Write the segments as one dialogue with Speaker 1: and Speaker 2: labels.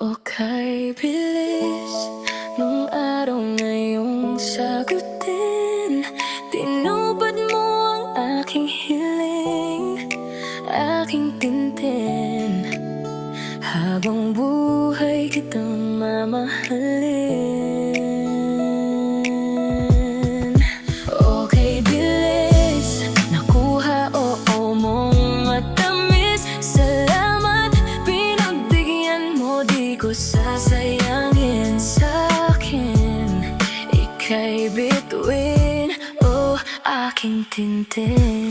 Speaker 1: Okay, bilis nung araw ngayong sagutin. Tinupad mo ang aking hiling, aking tintin. Habang buhay kitang mamahalin. Okay, bilis nakuha, oo mong matamis. Salamat, pinagbigyan mo, di ko sasayangin sa'kin. Ika'y bituin, oh aking tintin.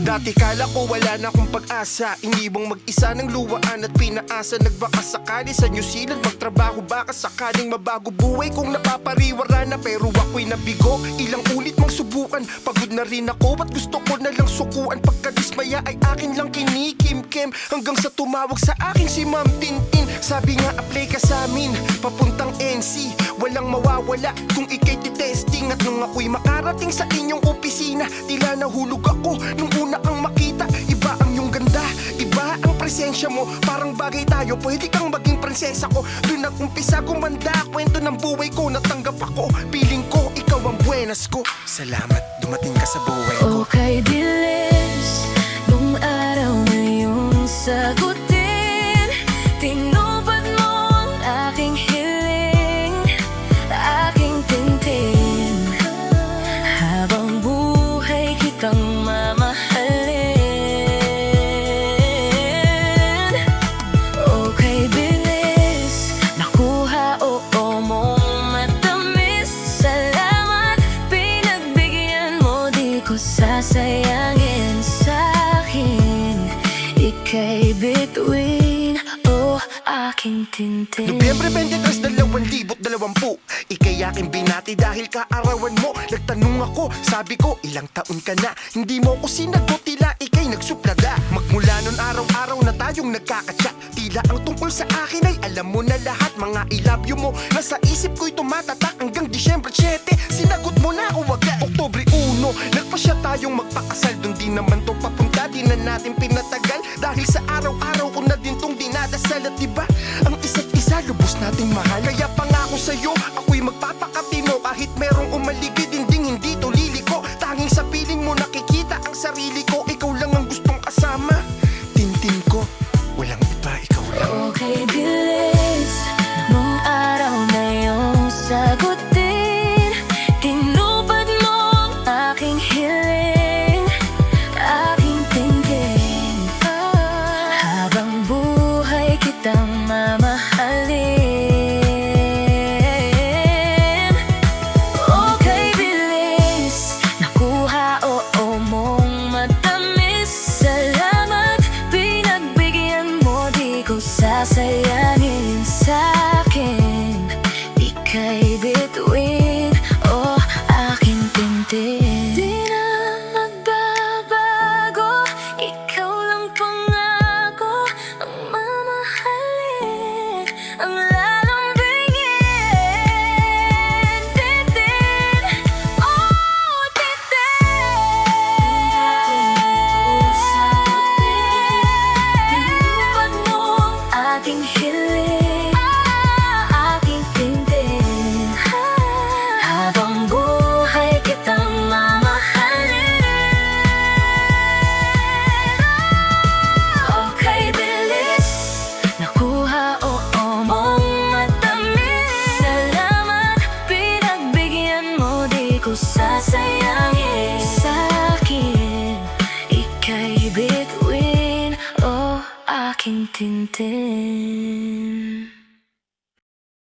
Speaker 2: Dati kala ko wala na akong pag-asa, inibong mag-isa ng luwaan at pinaasa. Nagbaka sakali sa New Zealand magtrabaho, baka sakaling mabago buhay kong napapariwara na. Pero ako'y nabigo, ilang ulit mang subukan. Pagod na rin ako at gusto ko na lang sukuan. Pagkadismaya ay akin lang kinikim-kim, hanggang sa tumawag sa akin si Ma'am Tintin. Sabi nga apply ka sa amin, papuntang NC, walang mawawala kung ika'y titesting. At nung ako'y makarating sa inyong opisina, tila nahulog ako nung una ang makita. Iba ang iyong ganda, iba ang presensya mo. Parang bagay tayo, pwede kang maging prinsesa ko. Doon nag-umpisa gumanda, kwento ng buhay ko. Natanggap ako, piling ko, ikaw ang buenas ko. Salamat, dumating ka sa buhay ko.
Speaker 1: Okay, bilis nung araw ngayong sagutin. Tinupad mo ang aking hiling, aking tintin. Habang buhay kitang mamahalin. Okay, bilis nakuha, oo mong matamis. Salamat, pinagbigyan mo, di ko sasayangin sa'kin. Ika'y bituin, oh aking tintin.
Speaker 2: Nobyembre 23, 2020, ika'y aking binati dahil kaarawan mo. Nagtanong ako, sabi ko, ilang taon ka na? Hindi mo ko sinagot, tila ika'y nagsuplada. Magmula nun araw-araw na tayong nagkakatsa, tila ang tungkol sa akin ay alam mo na lahat. Mga I love you mo, nasa isip ko'y tumatatak. Hanggang Disyembre 7, sinagot mo na ako agad. Oktubre 1, nagpasya tayong magpakasal. Doon din naman to papunta, di na natin pinatagal. Dahil sa araw-araw ko na din tong dinadasal. At diba, ang isa't isa lubos nating mahal. Kaya pangako sa'yo, ako'y magpapakatino. Kahit merong umaligid, hindi to liliko. Tanging sa piling mo nakikita ang sarili ko. Ikaw lang ang gustong kasama, tintin ko, walang iba, ikaw lang.
Speaker 1: Okay, bilis nung araw na iyong sagutin. Tinupad mo ang aking hiling, aking tintin. Habang buhay kitang mamahalin. Okay, bilis nakuha, oo mong matamis. Salamat, pinagbigyan mo, di ko sasayangin sa'kin. Ika'y bituin, oh aking tintin. Di na magbabago, ikaw lang pangako. Ang mamahalin, ang lalambingin. Tintin, oh tintin. Tinupad mo ang aking hiling, aking tintin. Habang buhay kitang mamahalin. Okay, bilis nakuha, oo mong matamis. Salamat, pinagbigyan mo, di ko sasayangin sa'kin. Ika'y bituin, oh aking tintin.